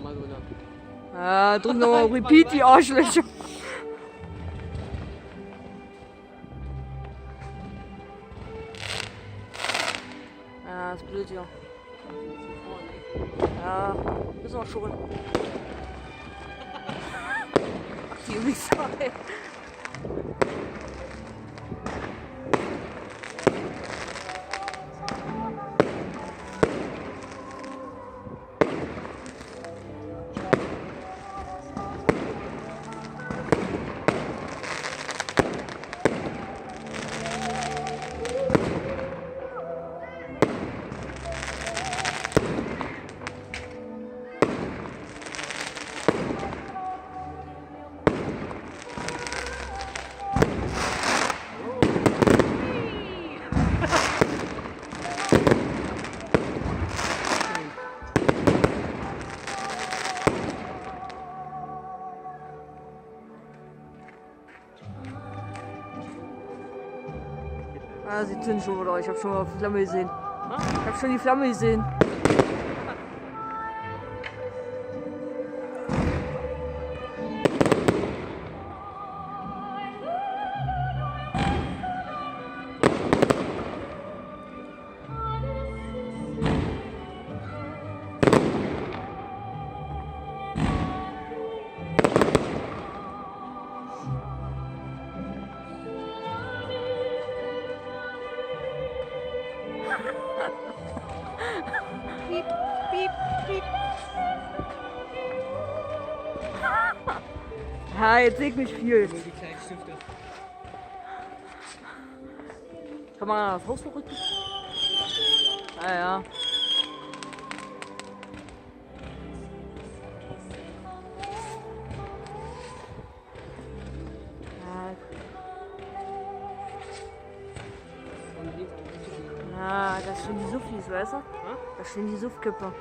Mal so eine. Ja, drück nochmal Repeat, die Arschlöcher. Ja, ist blöd hier. Ja, müssen wir schon. Ach, die Wichser, ey. Ah, sie zünden schon wieder. Ich habe schon mal die Flamme gesehen. Ich habe schon die Flamme gesehen. Piep, piep, piep. Ja, jetzt seht mich viel. Nur die kleinen Stifte. Kann man das Haus verrücken? Ah ja. Ah, das sind die Suffis, weißt du? Das sind die Suffkippe.